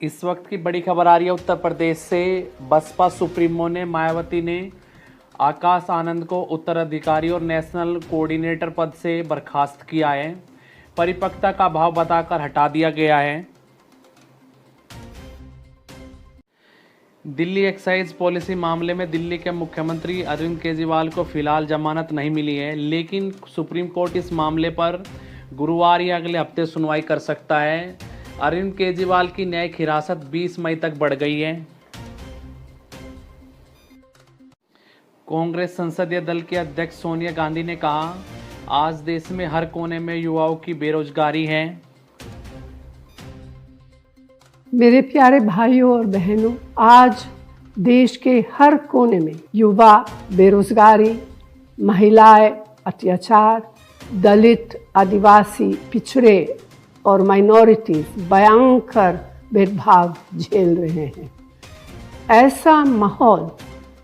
इस वक्त की बड़ी खबर आ रही है उत्तर प्रदेश से। बसपा सुप्रीमो ने मायावती ने आकाश आनंद को उत्तराधिकारी और नेशनल कोऑर्डिनेटर पद से बर्खास्त किया है। परिपक्वता का भाव बताकर हटा दिया गया है। दिल्ली एक्साइज पॉलिसी मामले में दिल्ली के मुख्यमंत्री अरविंद केजरीवाल को फिलहाल जमानत नहीं मिली है, लेकिन सुप्रीम कोर्ट इस मामले पर गुरुवार या अगले हफ्ते सुनवाई कर सकता है। अरविंद केजरीवाल की न्यायिक हिरासत 20 मई तक बढ़ गई है। कांग्रेस संसदीय दल की अध्यक्ष सोनिया गांधी ने कहा, आज देश में हर कोने में युवाओं की बेरोजगारी है। मेरे प्यारे भाइयों और बहनों, आज देश के हर कोने में युवा बेरोजगारी, महिलाएं अत्याचार, दलित, आदिवासी, पिछड़े और माइनॉरिटीज भयंकर भेदभाव झेल रहे हैं। ऐसा माहौल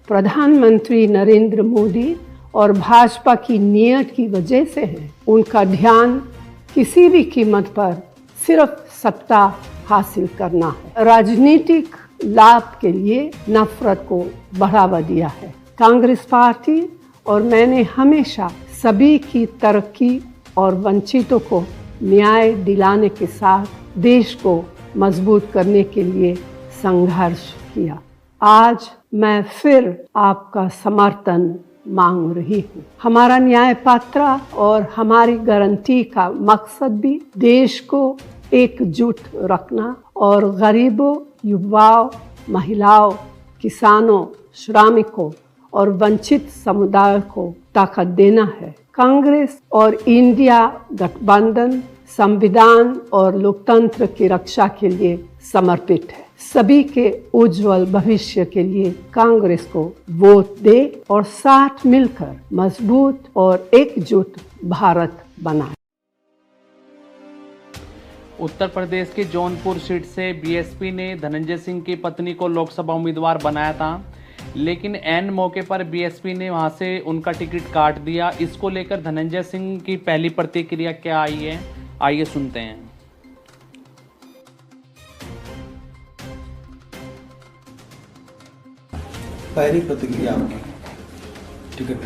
प्रधानमंत्री नरेंद्र मोदी और भाजपा की नीयत की वजह से है। उनका ध्यान किसी भी कीमत पर सिर्फ सत्ता हासिल करना है। राजनीतिक लाभ के लिए नफरत को बढ़ावा दिया है। कांग्रेस पार्टी और मैंने हमेशा सभी की तरक्की और वंचितों को न्याय दिलाने के साथ देश को मजबूत करने के लिए संघर्ष किया। आज मैं फिर आपका समर्थन मांग रही हूँ। हमारा न्याय पात्र और हमारी गारंटी का मकसद भी देश को एकजुट रखना और गरीबों, युवाओं, महिलाओं, किसानों, श्रमिकों और वंचित समुदाय को ताकत देना है। कांग्रेस और इंडिया गठबंधन संविधान और लोकतंत्र की रक्षा के लिए समर्पित है। सभी के उज्जवल भविष्य के लिए कांग्रेस को वोट दे और साथ मिलकर मजबूत और एकजुट भारत बनाए। उत्तर प्रदेश की जौनपुर सीट से बीएसपी ने धनंजय सिंह की पत्नी को लोकसभा उम्मीदवार बनाया था, लेकिन ऐन मौके पर बीएसपी ने वहां से उनका टिकट काट दिया। इसको लेकर धनंजय सिंह की पहली प्रतिक्रिया क्या आई है, आइए सुनते हैं। पहली प्रतिक्रिया आपकी टिकट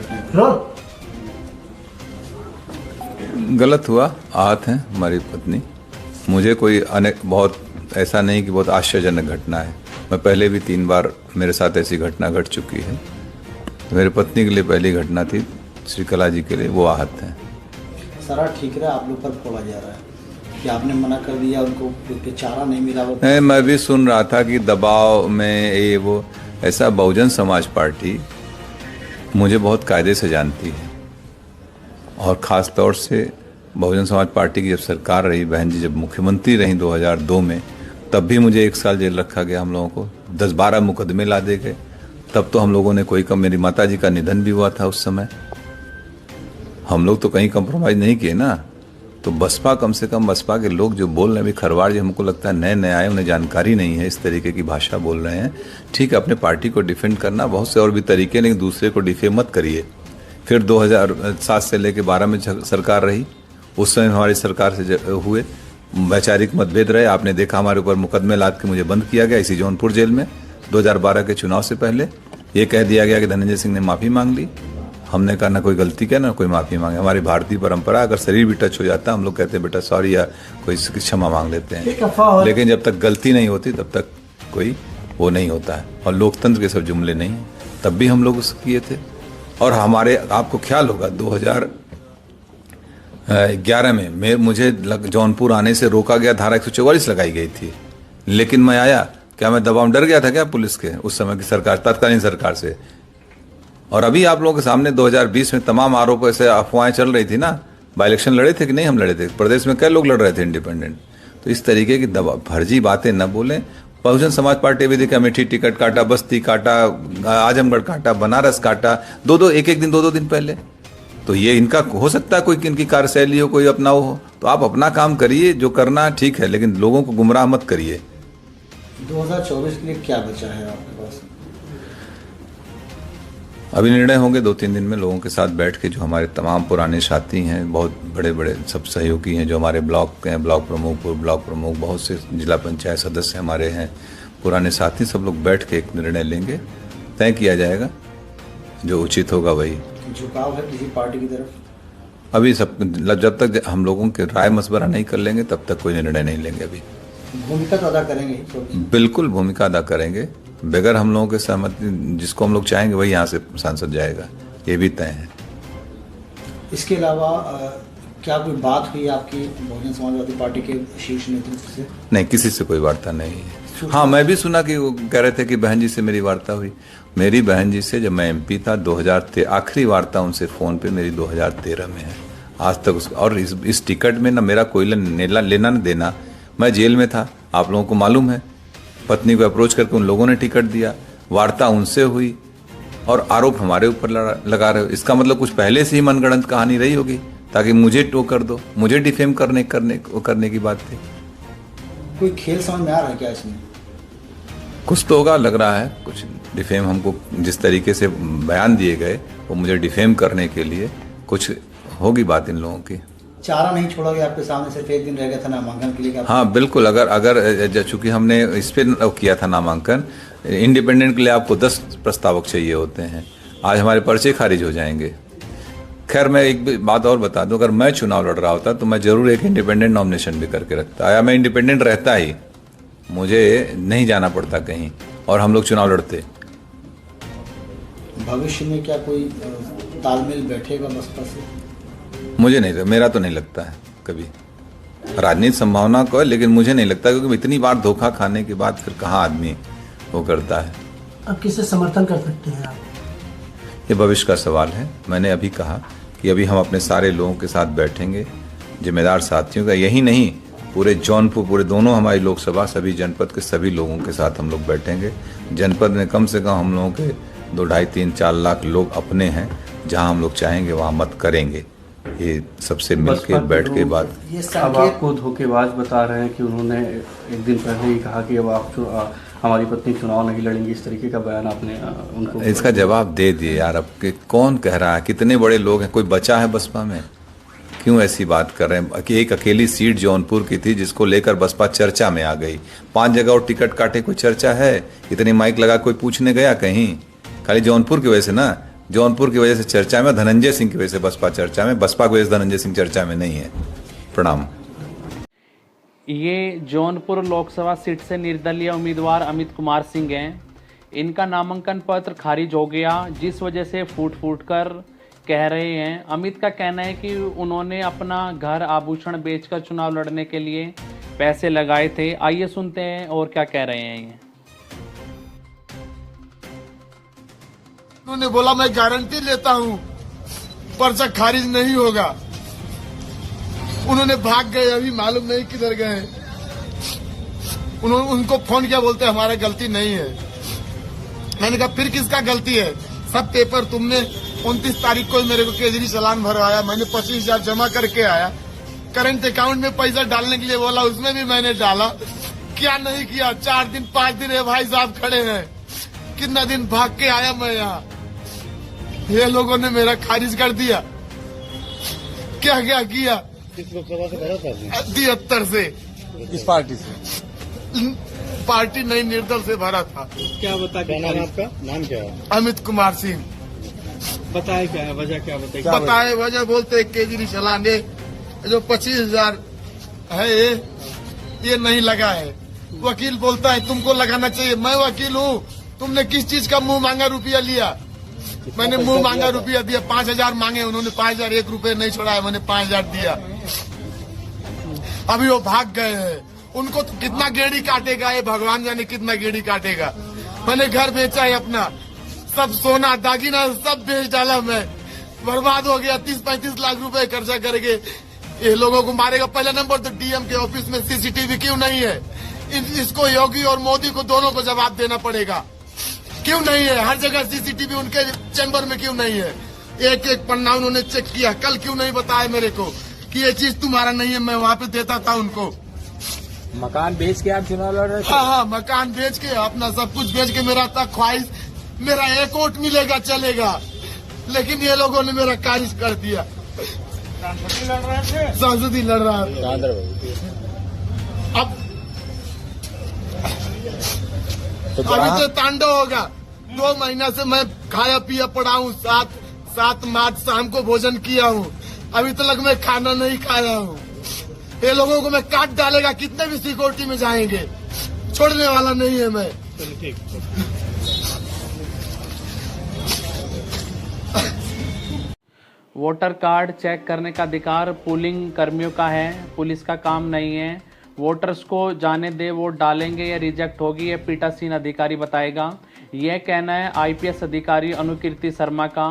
गलत हुआ। आहत हैं हमारी पत्नी। मुझे कोई बहुत ऐसा नहीं कि बहुत आश्चर्यजनक घटना है। मैं पहले भी 3 बार मेरे साथ ऐसी घटना घट चुकी है। मेरी पत्नी के लिए पहली घटना थी, श्रीकला जी के लिए वो आहत हैं। सारा ठीक रहा, आप लोग पर फोड़ा जा रहा है कि आपने मना कर दिया, उनको चारा नहीं मिला। नहीं, मैं भी सुन रहा था कि दबाव में ये वो ऐसा। बहुजन समाज पार्टी मुझे बहुत कायदे से जानती है और ख़ास तौर से बहुजन समाज पार्टी की जब सरकार रही, बहन जी जब मुख्यमंत्री रही 2002 में, तब भी मुझे 1 साल जेल रखा गया। हम लोगों को 10-12 मुकदमे ला दे गए। तब तो हम लोगों ने कोई मेरी माता जी का निधन भी हुआ था उस समय। हम लोग तो कहीं कंप्रोमाइज़ नहीं किए ना। तो बसपा, कम से कम बसपा के लोग जो बोल रहे हैं, अभी खरवाड़ जी हमको लगता है नए नए आए, उन्हें जानकारी नहीं है, इस तरीके की भाषा बोल रहे हैं। ठीक है, अपने पार्टी को डिफेंड करना बहुत से और भी तरीके, लेकिन दूसरे को डिफेम मत करिए। फिर 2007 से लेकर 12 में सरकार रही, उस समय हमारी सरकार से हुए वैचारिक मतभेद रहे। आपने देखा हमारे ऊपर मुकदमे लाद के मुझे बंद किया गया इसी जौनपुर जेल में। 2012 के चुनाव से पहले ये कह दिया गया कि धनंजय सिंह ने माफ़ी मांग ली। हमने कहा ना कोई गलती किया ना कोई माफ़ी मांगे। हमारी भारतीय परंपरा, अगर शरीर भी टच हो जाता है हम लोग कहते हैं बेटा सॉरी या कोई क्षमा मांग लेते हैं, लेकिन जब तक गलती नहीं होती तब तक कोई वो नहीं होता है। और लोकतंत्र के सब जुमले नहीं हैं। तब भी हम लोग उसको किए थे। और हमारे, आपको ख्याल होगा 2011 में मुझे जौनपुर आने से रोका गया, धारा 144 लगाई गई थी, लेकिन मैं आया। क्या मैं दबाव डर गया था क्या पुलिस के उस समय की सरकार, तत्कालीन सरकार से? और अभी आप लोगों के सामने 2020 में तमाम आरोप ऐसे अफवाहें चल रही थी ना। बाई इलेक्शन लड़े थे कि नहीं हम लड़े थे? प्रदेश में कई लोग लड़ रहे थे इंडिपेंडेंट। तो इस तरीके की फर्जी बातें न बोलें। बहुजन समाज पार्टी भी देखा, अमेठी टिकट काटा, बस्ती काटा, आजमगढ़ काटा, बनारस काटा, एक दिन 2 दिन पहले। तो ये इनका हो सकता है कोई इनकी कार्यशैली हो, कोई अपना हो। तो आप अपना काम करिए, जो करना ठीक है, लेकिन लोगों को गुमराह मत करिए। 2024 के लिए क्या बचा है आपके पास? अभी निर्णय होंगे 2-3 दिन में लोगों के साथ बैठ के, जो हमारे तमाम पुराने साथी हैं, बहुत बड़े बड़े सब सहयोगी हैं, जो हमारे ब्लॉक हैं, ब्लॉक प्रमुख, पूर्व ब्लॉक प्रमुख, बहुत से जिला पंचायत सदस्य हमारे हैं, पुराने साथी, सब लोग बैठ के एक निर्णय लेंगे, तय किया जाएगा, जो उचित होगा वही। झुकाव है किसी पार्टी की तरफ? अभी सब, जब तक हम लोगों के राय मशवरा नहीं कर लेंगे तब तक कोई निर्णय नहीं लेंगे। अभी भूमिका तो अदा करेंगे? बिल्कुल भूमिका अदा करेंगे, बगैर हम लोगों के सहमति, जिसको हम लोग चाहेंगे वही यहाँ से सांसद जाएगा, ये भी तय है। इसके अलावा क्या कोई बात हुई आपकी बहुजन समाजवादी पार्टी के शीर्ष नेतृत्व से? नहीं, किसी से कोई वार्ता नहीं है। हाँ, मैं भी सुना कि वो कह रहे थे कि बहन जी से मेरी वार्ता हुई। मेरी बहन जी से जब मैं एमपी था 2013, आखिरी वार्ता उनसे फ़ोन पे मेरी 2013 में है। आज तक उस, और इस टिकट में ना मेरा कोई लेना न देना। मैं जेल में था, आप लोगों को मालूम है। पत्नी को अप्रोच करके उन लोगों ने टिकट दिया, वार्ता उनसे हुई, और आरोप हमारे ऊपर लगा रहे हो। इसका मतलब कुछ पहले से ही मनगढ़ंत कहानी रही होगी, ताकि मुझे टो कर दो, मुझे डिफेम करने की बात थी। कोई खेल समझ में आ रहा है क्या इसमें? कुछ तो होगा, लग रहा है कुछ डिफेम। हमको जिस तरीके से बयान दिए गए वो मुझे डिफेम करने के लिए कुछ होगी बात इन लोगों की। चारा नहीं छोड़ा गया आपके सामने, सिर्फ एक दिन रह गया था नामांकन के लिए? हाँ बिल्कुल, अगर चूंकि हमने इस पर किया था नामांकन, इंडिपेंडेंट के लिए आपको 10 प्रस्तावक चाहिए होते हैं, आज हमारे पर्चे खारिज हो जाएंगे। खैर, मैं एक बात और बता दूं, अगर मैं चुनाव लड़ रहा होता तो मैं जरूर एक इंडिपेंडेंट नॉमिनेशन भी करके रखता, या मैं इंडिपेंडेंट रहता ही, मुझे नहीं जाना पड़ता कहीं, और हम लोग चुनाव लड़ते। भविष्य में क्या कोई तालमेल बैठेगा बसपा से? मुझे नहीं, मेरा तो नहीं लगता है कभी। राजनीति संभावना को है, लेकिन मुझे नहीं लगता, क्योंकि इतनी बार धोखा खाने के बाद फिर कहाँ आदमी वो करता है। अब किसे समर्थन कर सकते हैं आप? ये भविष्य का सवाल है। मैंने अभी कहा कि अभी हम अपने सारे लोगों के साथ बैठेंगे, जिम्मेदार साथियों का, यही नहीं पूरे जौनपुर, पूरे दोनों हमारी लोकसभा, सभी जनपद के सभी लोगों के साथ हम लोग बैठेंगे। जनपद में कम से कम हम लोगों के 2, 2.5, 3, 4 लाख लोग अपने हैं, जहां हम लोग चाहेंगे वहां मत करेंगे। ये सबसे मिलके बैठ के बात। अब आपको धोखेबाज बता रहे हैं कि उन्होंने एक दिन पहले ही कहा कि अब आप हमारी पत्नी चुनाव नहीं लड़ेंगी, इस तरीके का बयान आपने उनको। इसका जवाब दे दिए यार। अब कौन कह रहा है? कितने बड़े लोग हैं? कोई बचा है बसपा में? क्यों ऐसी बात कर रहे हैं कि एक अकेली सीट जौनपुर की थी जिसको लेकर बसपा चर्चा में आ गई। 5 जगह और टिकट काटे, कोई चर्चा है? इतनी माइक लगा कोई पूछने गया कहीं? खाली जौनपुर की वजह से ना, जौनपुर की वजह से चर्चा में, धनंजय सिंह की वजह से बसपा चर्चा में, बसपा की वजह से धनंजय सिंह चर्चा में नहीं है। प्रणाम। ये जौनपुर लोकसभा सीट से निर्दलीय उम्मीदवार अमित कुमार सिंह हैं। इनका नामांकन पत्र खारिज हो गया, जिस वजह से फूट कर कह रहे हैं। अमित का कहना है कि उन्होंने अपना घर आभूषण बेचकर चुनाव लड़ने के लिए पैसे लगाए थे। आइए सुनते हैं और क्या कह रहे हैं ये। उन्होंने बोला मैं गारंटी लेता हूं पर्चा खारिज नहीं होगा। उन्होंने भाग गए, अभी मालूम नहीं किधर गए। उनको फोन किया, बोलते हमारा गलती नहीं है। मैंने कहा फिर किसका गलती है? सब पेपर तुमने 29 तारीख को मेरे को केजरी चालान भरवाया, मैंने 25,000 जमा करके आया। करंट अकाउंट में पैसा डालने के लिए बोला, उसमें भी मैंने डाला। क्या नहीं किया? 4 दिन 5 दिन है भाई साहब खड़े हैं। कितना दिन भाग के आया मैं यहाँ, ये लोगों ने मेरा खारिज कर दिया। क्या क्या किया? किस लोकसभा से भरा था? 73 से। किस पार्टी से? पार्टी नहीं, निर्दल से भरा था। क्या बता? क्या नाम आपका? नाम क्या है? अमित कुमार सिंह। बताए क्या है वजह? क्या बताए वजह? बोलते केजरी चालान जो 25,000 है ये नहीं लगा है। वकील बोलता है तुमको लगाना चाहिए। मैं वकील हूँ, तुमने किस चीज का मुंह मांगा रुपया लिया? मैंने मुंह मांगा रुपया दिया। 5,000 मांगे उन्होंने, 5,000 1 रुपये नहीं छोड़ा है, मैंने 5,000 दिया। अभी वो भाग गए हैं। उनको तो कितना गेड़ी काटेगा ये भगवान जाने, कितना गेड़ी काटेगा। मैंने घर बेचा है अपना, सब सोना दागिना सब बेच डाला। मैं बर्बाद हो गया। 30-35 लाख रुपए खर्चा करके ये लोगों को मारेगा। पहला नंबर तो डीएम के ऑफिस में सीसीटीवी क्यों नहीं है? इसको योगी और मोदी को दोनों को जवाब देना पड़ेगा। क्यों नहीं है? हर जगह सीसीटीवी उनके चैम्बर में क्यों नहीं है? एक एक पन्ना उन्होंने चेक किया। कल क्यों नहीं बताया मेरे को कि ये चीज तुम्हारा नहीं है? मैं वहाँ पे देता था उनको। मकान बेच के आप चुनाव लड़ रहे थे? हाँ, मकान बेच के, अपना सब कुछ बेच के, मेरा था ख्वाहिश मेरा एक वोट मिलेगा चलेगा, लेकिन ये लोगों ने मेरा खारिज कर दिया। सांसद लड़ रहा है। अब अभी तो तांडव होगा। 2 महीना से मैं खाया पिया पड़ा हूँ। 7 मार्च शाम को भोजन किया हूँ, अभी तक मैं खाना नहीं खाया हूँ। ये लोगों को मैं काट डालेगा, कितने भी सिक्योरिटी में जाएंगे, छोड़ने वाला नहीं है मैं। वोटर कार्ड चेक करने का अधिकार पोलिंग कर्मियों का है, पुलिस का काम नहीं है। वोटर्स को जाने दे, वोट डालेंगे या रिजेक्ट होगी, ये पीठासीन अधिकारी बताएगा। यह कहना है आईपीएस अधिकारी अनुकीर्ति शर्मा का।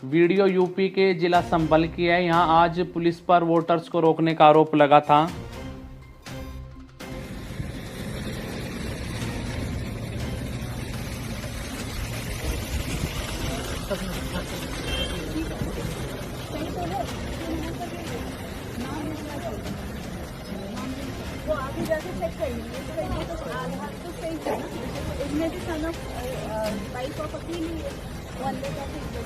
वीडियो यूपी के जिला संभल की है। यहां आज पुलिस पर वोटर्स को रोकने का आरोप लगा था। वो आगे जाके चेक करेंगे तो आधार तो सही है ना, इसमें भी सन ऑफ वाइफ ऑफ अपनी नहीं है, वो अंदर जाके चेक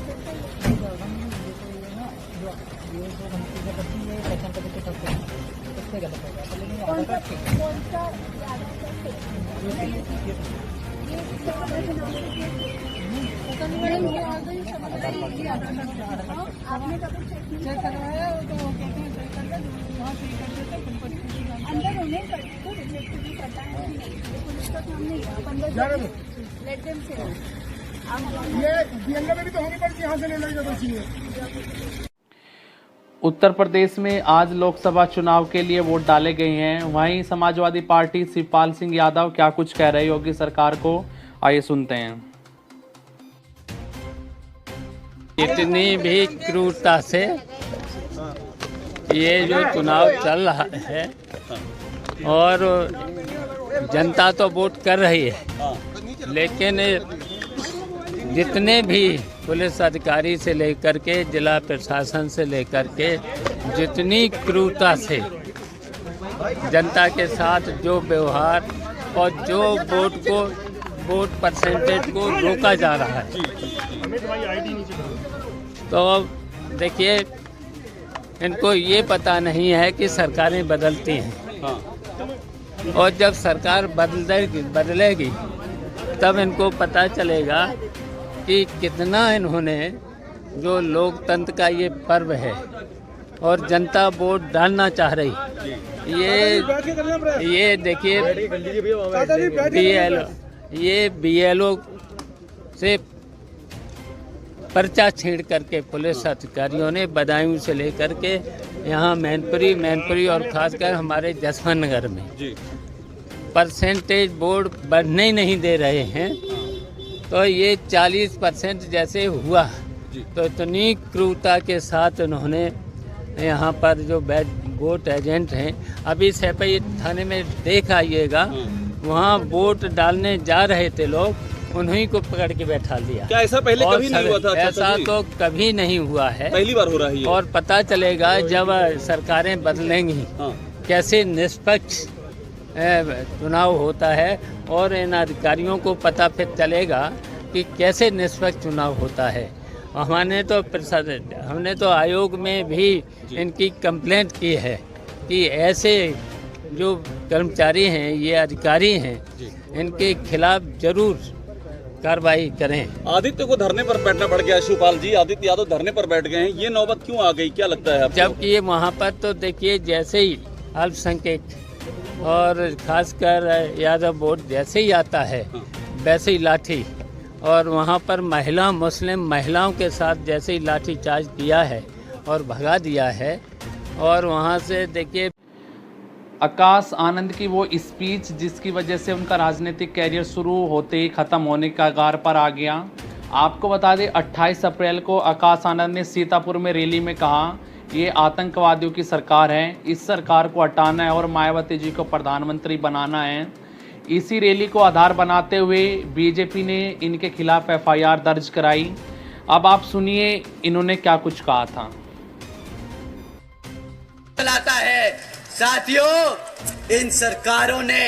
आपने कभी चेक करवाया तो कहते हैं अंदर उन्हें तो रिजेक्ट भी करता है कि नहीं, पुलिस का काम नहीं है। 15 लेट देम से ये में भी तो होनी पड़ती है, यहाँ से ले लेगा बच्ची। उत्तर प्रदेश में आज लोकसभा चुनाव के लिए वोट डाले गए हैं। वहीं समाजवादी पार्टी शिवपाल सिंह यादव क्या कुछ कह रही होगी सरकार को, आइए सुनते हैं। इतनी भी क्रूरता से ये जो चुनाव चल रहा है और जनता तो वोट कर रही है, लेकिन जितने भी पुलिस अधिकारी से लेकर के जिला प्रशासन से लेकर के जितनी क्रूरता से जनता के साथ जो व्यवहार और जो वोट परसेंटेज को रोका जा रहा है, तो देखिए इनको ये पता नहीं है कि सरकारें बदलती हैं और जब सरकार बदलेगी तब इनको पता चलेगा कि कितना इन्होंने जो लोकतंत्र का ये पर्व है और जनता वोट डालना चाह रही, ये देखिए बीएलओ से पर्चा छेड़ करके पुलिस अधिकारियों ने बदायूं से लेकर के यहाँ मैनपुरी और खासकर हमारे जसवंत नगर में परसेंटेज वोट बढ़ने ही नहीं दे रहे हैं। तो ये 40% जैसे हुआ, तो इतनी क्रूरता के साथ उन्होंने यहाँ पर जो वोट एजेंट हैं, अभी सैपई थाने में देख आइएगा, वहाँ वोट डालने जा रहे थे लोग, उन्हीं को पकड़ के बैठा दिया। क्या ऐसा पहले कभी नहीं हुआ था? ऐसा तो कभी नहीं हुआ है, पहली बार हो रहा है। और पता चलेगा जब सरकारें बदलेंगी कैसे निष्पक्ष चुनाव होता है, और इन अधिकारियों को पता फिर चलेगा कि कैसे निष्पक्ष चुनाव होता है। हमने तो आयोग में भी इनकी कंप्लेंट की है कि ऐसे जो कर्मचारी हैं, ये अधिकारी हैं, इनके खिलाफ जरूर कार्रवाई करें। आदित्य को धरने पर बैठना पड़ गया। शिवपाल जी, आदित्य यादव धरने पर बैठ गए हैं, ये नौबत क्यों आ गई, क्या लगता है आपको? जबकि वहाँ पर तो देखिए जैसे ही अल्पसंख्यक और खासकर यादव वोट जैसे ही आता है वैसे ही लाठी, और वहाँ पर मुस्लिम महिलाओं के साथ जैसे ही लाठी चार्ज किया है और भगा दिया है। और वहाँ से देखिए आकाश आनंद की वो स्पीच जिसकी वजह से उनका राजनीतिक कैरियर शुरू होते ही ख़त्म होने का कगार पर आ गया। आपको बता दें 28 अप्रैल को आकाश आनंद ने सीतापुर में रैली में कहा, ये आतंकवादियों की सरकार है, इस सरकार को हटाना है और मायावती जी को प्रधानमंत्री बनाना है। इसी रैली को आधार बनाते हुए बीजेपी ने इनके खिलाफ एफआईआर दर्ज कराई। अब आप सुनिए इन्होंने क्या कुछ कहा था। चलाता है साथियों, इन सरकारों ने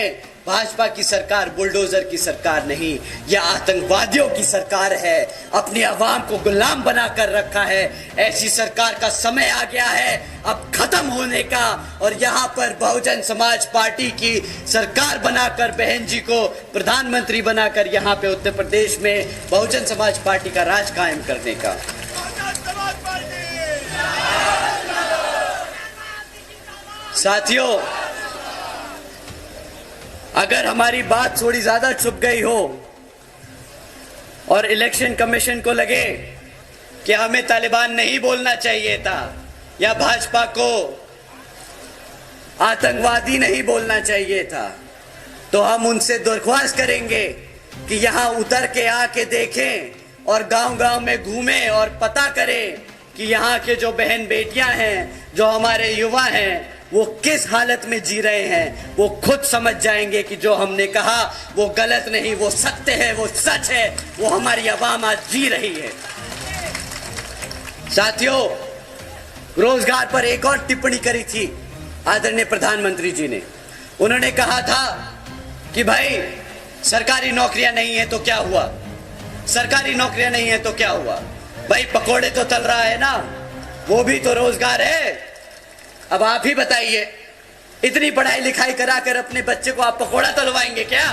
भाजपा की सरकार बुलडोजर की सरकार नहीं, यह आतंकवादियों की सरकार है। अपनी आवाम को गुलाम बनाकर रखा है। ऐसी सरकार का समय आ गया है अब खत्म होने का। और यहाँ पर बहुजन समाज पार्टी की सरकार बनाकर बहन जी को प्रधानमंत्री बनाकर यहाँ पे उत्तर प्रदेश में बहुजन समाज पार्टी का राज कायम करने का। साथियों, अगर हमारी बात थोड़ी ज्यादा छुप गई हो और इलेक्शन कमीशन को लगे कि हमें तालिबान नहीं बोलना चाहिए था या भाजपा को आतंकवादी नहीं बोलना चाहिए था, तो हम उनसे दरख्वास्त करेंगे कि यहां उतर के आके देखें और गांव-गांव में घूमें और पता करें कि यहां के जो बहन बेटियां हैं, जो हमारे युवा हैं, वो किस हालत में जी रहे हैं। वो खुद समझ जाएंगे कि जो हमने कहा वो गलत नहीं, वो सत्य है, वो सच है, वो हमारी आवाम आज जी रही है। साथियों, रोजगार पर एक और टिप्पणी करी थी आदरणीय प्रधानमंत्री जी ने। उन्होंने कहा था कि भाई सरकारी नौकरियां नहीं है तो क्या हुआ, सरकारी नौकरियां नहीं है तो क्या हुआ। भाई पकोड़े तो तल रहा है ना, वो भी तो रोजगार है। अब आप ही बताइए, इतनी पढ़ाई लिखाई कराकर अपने बच्चे को आप पकोड़ा तलवाएंगे क्या?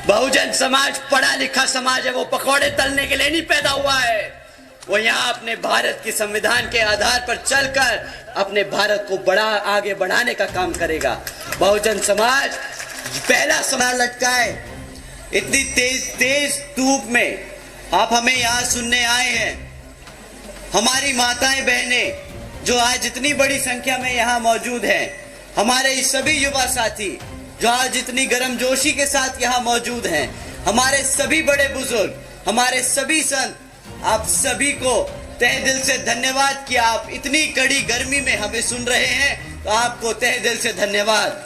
बहुजन समाज पढ़ा लिखा समाज है, वो पकोड़े तलने के लिए नहीं पैदा हुआ है। वो यहाँ अपने भारत की संविधान के आधार पर चलकर अपने भारत को आगे बढ़ाने का काम करेगा। बहुजन समाज पहला सवाल लटकाए। इतनी तेज धूप में आप हमें यहाँ सुनने आए हैं। हमारी माताएं बहनें जो आज इतनी बड़ी संख्या में यहाँ मौजूद हैं, हमारे सभी युवा साथी जो आज इतनी गर्मजोशी के साथ यहाँ मौजूद हैं, हमारे सभी बड़े बुजुर्ग, हमारे सभी संत, आप सभी को तहे दिल से धन्यवाद कि आप इतनी कड़ी गर्मी में हमें सुन रहे हैं। तो आपको तहे दिल से धन्यवाद।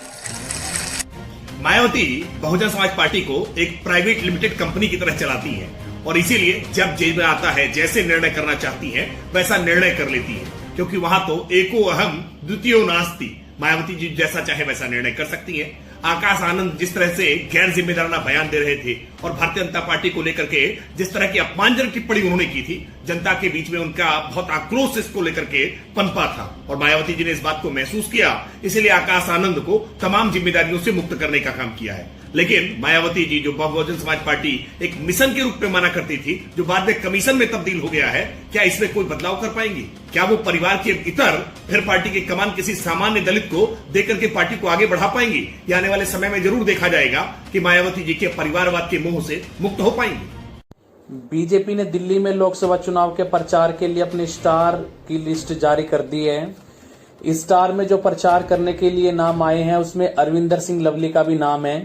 मायावती बहुजन समाज पार्टी को एक प्राइवेट लिमिटेड कंपनी की तरह चलाती है और इसीलिए जब जेब में आता है जैसे निर्णय करना चाहती है वैसा निर्णय कर लेती है, क्योंकि वहां तो एको अहम द्वितीयो नास्ति। मायावती जी जैसा चाहे वैसा निर्णय कर सकती है। आकाश आनंद जिस तरह से गैर जिम्मेदाराना बयान दे रहे थे और भारतीय जनता पार्टी को लेकर के जिस तरह की अपमानजनक टिप्पणी उन्होंने की थी, जनता के बीच में उनका बहुत आक्रोश इसको लेकर के पनपा था और मायावती जी ने इस बात को महसूस किया, इसलिए आकाश आनंद को तमाम जिम्मेदारियों से मुक्त करने का काम किया है। लेकिन मायावती जी जो बहुजन समाज पार्टी एक मिशन के रूप में माना करती थी, जो बाद में कमीशन में तब्दील हो गया है, क्या इसमें कोई बदलाव कर पाएंगी? क्या वो परिवार के इतर फिर पार्टी की कमान किसी सामान्य दलित को देकर के पार्टी को आगे बढ़ा पाएंगी? या आने वाले समय में जरूर देखा जाएगा कि मायावती जी के परिवारवाद के मोह से मुक्त हो पाएंगी। बीजेपी ने दिल्ली में लोकसभा चुनाव के प्रचार के लिए अपने स्टार की लिस्ट जारी कर दी है। इस स्टार में जो प्रचार करने के लिए नाम आए हैं उसमें अरविंदर सिंह लवली का भी नाम है।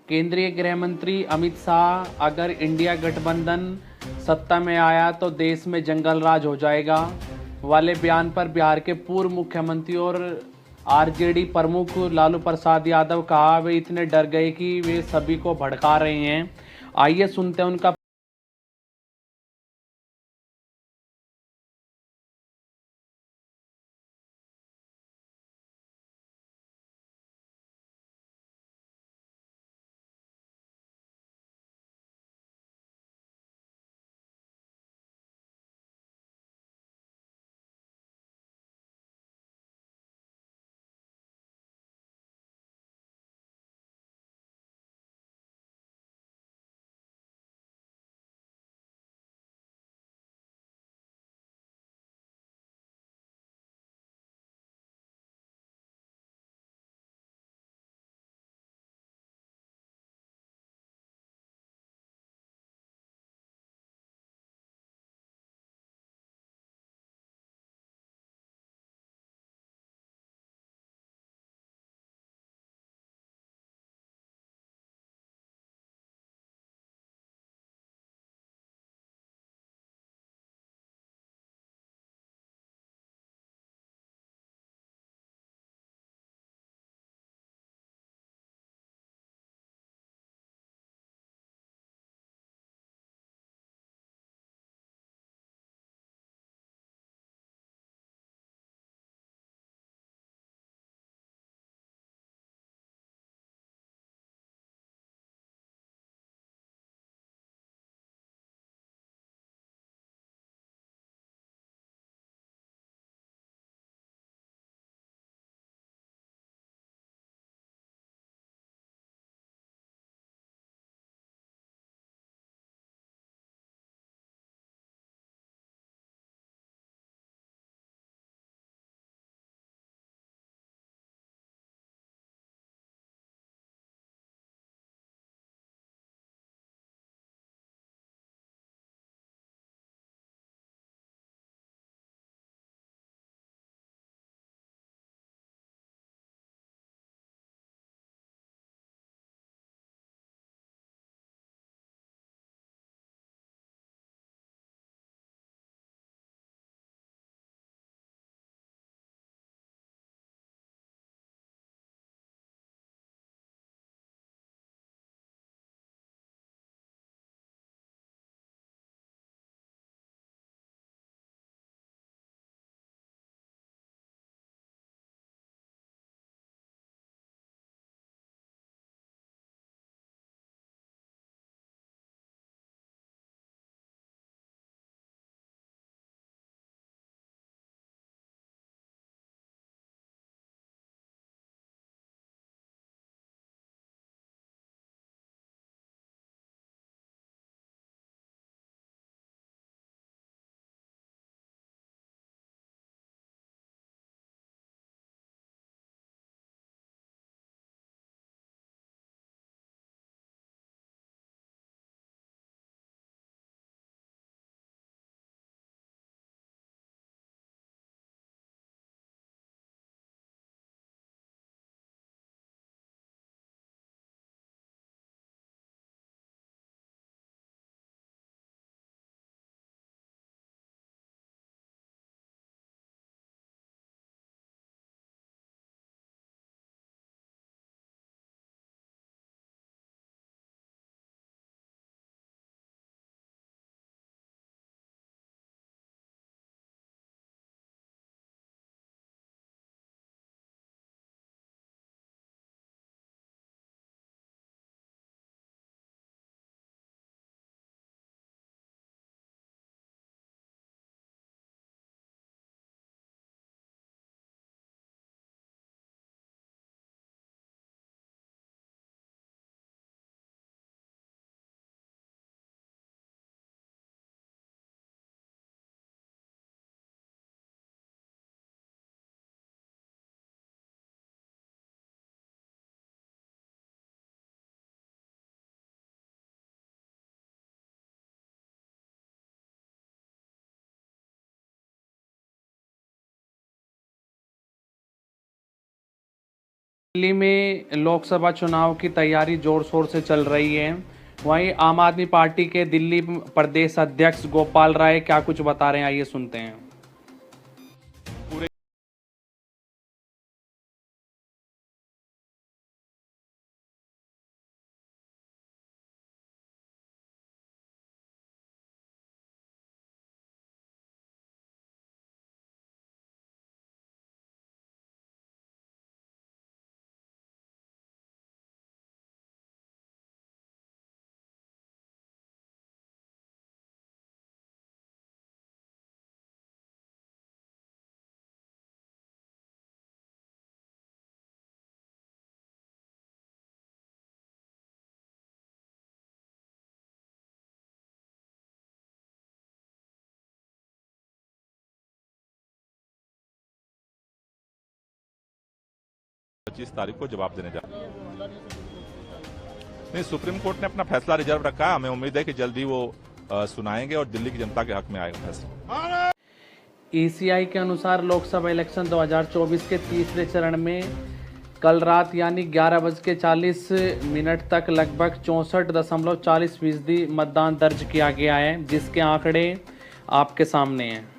केंद्रीय गृह मंत्री अमित शाह, अगर इंडिया गठबंधन सत्ता में आया तो देश में जंगल राज हो जाएगा वाले बयान पर बिहार के पूर्व मुख्यमंत्री और आरजेडी प्रमुख लालू प्रसाद यादव कहा वे इतने डर गए कि वे सभी को भड़का रहे हैं। आइए सुनते हैं उनका दिल्ली में लोकसभा चुनाव की तैयारी जोर शोर से चल रही है। वहीं आम आदमी पार्टी के दिल्ली प्रदेश अध्यक्ष गोपाल राय क्या कुछ बता रहे हैं, आइए सुनते हैं। तारीख को जवाब देने जा रहे हैं। नहीं, सुप्रीम कोर्ट ने अपना फैसला रिजर्व रखा है। हमें उम्मीद है कि जल्दी वो सुनाएंगे और दिल्ली की जनता के हक में आएगा फैसला। ईसीआई के अनुसार लोकसभा इलेक्शन 2024 के तीसरे चरण में कल रात यानी 11:40 तक लगभग 64.40% मतदान दर्ज किया गया है, जिसके आंकड़े आपके सामने हैं।